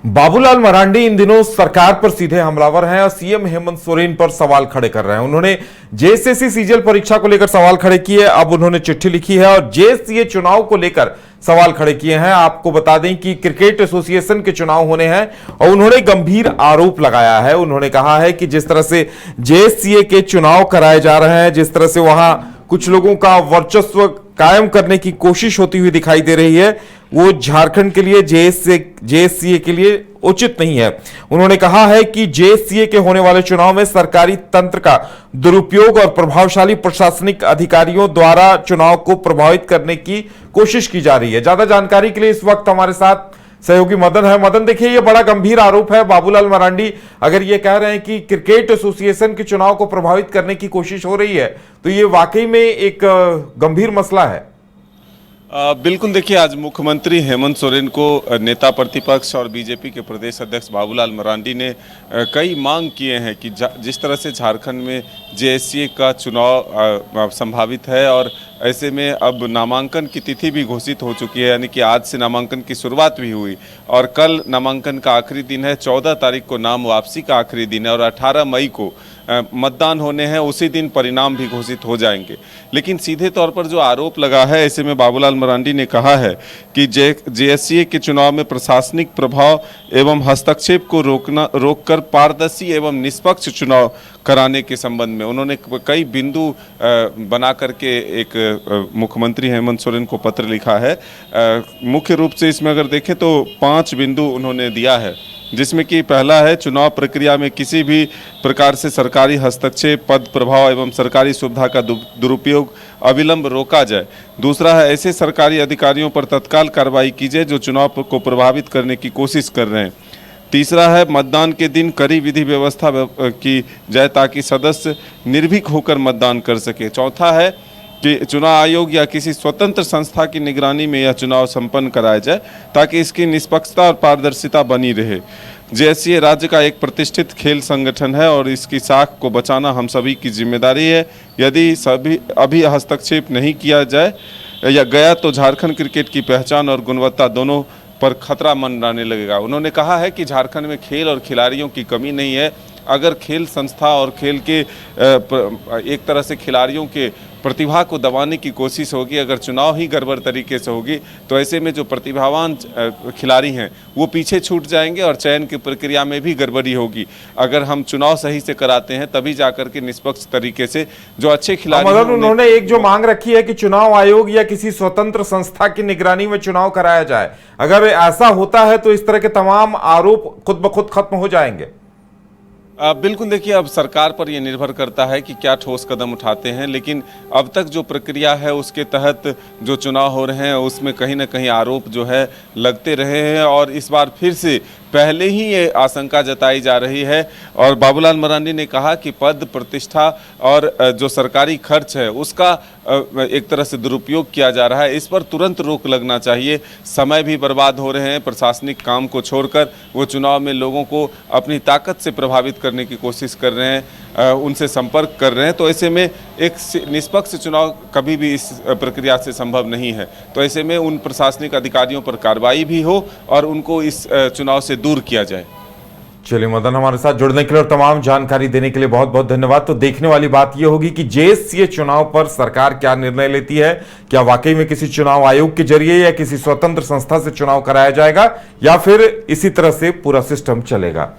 बाबूलाल मरांडी इन दिनों सरकार पर सीधे हमलावर हैं और सीएम हेमंत सोरेन पर सवाल खड़े कर रहे हैं। उन्होंने जेएसएससी सीजीएल परीक्षा को लेकर सवाल खड़े किए, अब उन्होंने चिट्ठी लिखी है और जेसीए चुनाव को लेकर सवाल खड़े किए हैं। आपको बता दें कि क्रिकेट एसोसिएशन के चुनाव होने हैं और उन्होंने गंभीर आरोप लगाया है। उन्होंने कहा है कि जिस तरह से जेसीए के चुनाव कराए जा रहे हैं, जिस तरह से वहां कुछ लोगों का वर्चस्व कायम करने की कोशिश होती हुई दिखाई दे रही है, वो झारखंड के लिए जेएससीए के लिए उचित नहीं है। उन्होंने कहा है कि जेएससीए के होने वाले चुनाव में सरकारी तंत्र का दुरुपयोग और प्रभावशाली प्रशासनिक अधिकारियों द्वारा चुनाव को प्रभावित करने की कोशिश की जा रही है। ज्यादा जानकारी के लिए इस वक्त हमारे साथ सहयोगी मदन है। मदन, देखिए, ये बड़ा गंभीर आरोप है। बाबूलाल मरांडी अगर ये कह रहे हैं कि क्रिकेट एसोसिएशन के चुनाव को प्रभावित करने की कोशिश हो रही है, तो ये वाकई में एक गंभीर मसला है। बिल्कुल, देखिए, आज मुख्यमंत्री हेमंत सोरेन को नेता प्रतिपक्ष और बीजेपी के प्रदेश अध्यक्ष बाबूलाल मरांडी ने कई मांग किए हैं कि जिस तरह से झारखंड में जेएससीए का चुनाव संभावित है और ऐसे में अब नामांकन की तिथि भी घोषित हो चुकी है, यानी कि आज से नामांकन की शुरुआत भी हुई और कल नामांकन का आखिरी दिन है। 14 तारीख को नाम वापसी का आखिरी दिन है और 18 मई को मतदान होने हैं, उसी दिन परिणाम भी घोषित हो जाएंगे। लेकिन सीधे तौर पर जो आरोप लगा है, ऐसे में बाबूलाल मरांडी ने कहा है कि जेएससीए के चुनाव में प्रशासनिक प्रभाव एवं हस्तक्षेप को रोककर पारदर्शी एवं निष्पक्ष चुनाव कराने के संबंध में उन्होंने कई बिंदु बना करके एक मुख्यमंत्री हेमंत सोरेन को पत्र लिखा है। मुख्य रूप से इसमें अगर देखें तो 5 बिंदु उन्होंने दिया है, जिसमें कि पहला है चुनाव प्रक्रिया में किसी भी प्रकार से सरकारी हस्तक्षेप, पद प्रभाव एवं सरकारी सुविधा का दुरुपयोग अविलंब रोका जाए। दूसरा है ऐसे सरकारी अधिकारियों पर तत्काल कार्रवाई की जाए जो चुनाव को प्रभावित करने की कोशिश कर रहे हैं। तीसरा है मतदान के दिन कड़ी विधि व्यवस्था की जाए ताकि सदस्य निर्भीक होकर मतदान कर सके। चौथा है कि चुनाव आयोग या किसी स्वतंत्र संस्था की निगरानी में यह चुनाव संपन्न कराया जाए ताकि इसकी निष्पक्षता और पारदर्शिता बनी रहे। जेएससीए राज्य का एक प्रतिष्ठित खेल संगठन है और इसकी साख को बचाना हम सभी की जिम्मेदारी है। यदि अभी हस्तक्षेप नहीं किया जाए या गया तो झारखंड क्रिकेट की पहचान और गुणवत्ता दोनों पर खतरा मंडराने लगेगा। उन्होंने कहा है कि झारखंड में खेल और खिलाड़ियों की कमी नहीं है। अगर खेल संस्था और खेल के एक तरह से खिलाड़ियों के प्रतिभा को दबाने की कोशिश होगी, अगर चुनाव ही गड़बड़ तरीके से होगी, तो ऐसे में जो प्रतिभावान खिलाड़ी हैं वो पीछे छूट जाएंगे और चयन की प्रक्रिया में भी गड़बड़ी होगी। अगर हम चुनाव सही से कराते हैं तभी जाकर के निष्पक्ष तरीके से जो अच्छे खिलाड़ी हैं। उन्होंने एक जो मांग रखी है कि चुनाव आयोग या किसी स्वतंत्र संस्था की निगरानी में चुनाव कराया जाए, अगर ऐसा होता है तो इस तरह के तमाम आरोप खुद ब खुद खत्म हो जाएंगे। बिल्कुल, देखिए, अब सरकार पर यह निर्भर करता है कि क्या ठोस कदम उठाते हैं, लेकिन अब तक जो प्रक्रिया है उसके तहत जो चुनाव हो रहे हैं उसमें कहीं ना कहीं आरोप जो है लगते रहे हैं और इस बार फिर से पहले ही ये आशंका जताई जा रही है। और बाबूलाल मरांडी ने कहा कि पद प्रतिष्ठा और जो सरकारी खर्च है उसका एक तरह से दुरुपयोग किया जा रहा है, इस पर तुरंत रोक लगना चाहिए। समय भी बर्बाद हो रहे हैं, प्रशासनिक काम को छोड़कर वो चुनाव में लोगों को अपनी ताकत से प्रभावित करने की कोशिश कर रहे हैं, उनसे संपर्क कर रहे हैं। तो ऐसे में एक निष्पक्ष चुनाव कभी भी इस प्रक्रिया से संभव नहीं है। तो ऐसे में उन प्रशासनिक अधिकारियों पर कार्रवाई भी हो और उनको इस चुनाव से दूर किया जाए। चलिए मदन, हमारे साथ जुड़ने के लिए और तमाम जानकारी देने के लिए बहुत बहुत धन्यवाद। तो देखने वाली बात यह होगी कि जेएससीए चुनाव पर सरकार क्या निर्णय लेती है। क्या वाकई में किसी चुनाव आयोग के जरिए या किसी स्वतंत्र संस्था से चुनाव कराया जाएगा या फिर इसी तरह से पूरा सिस्टम चलेगा।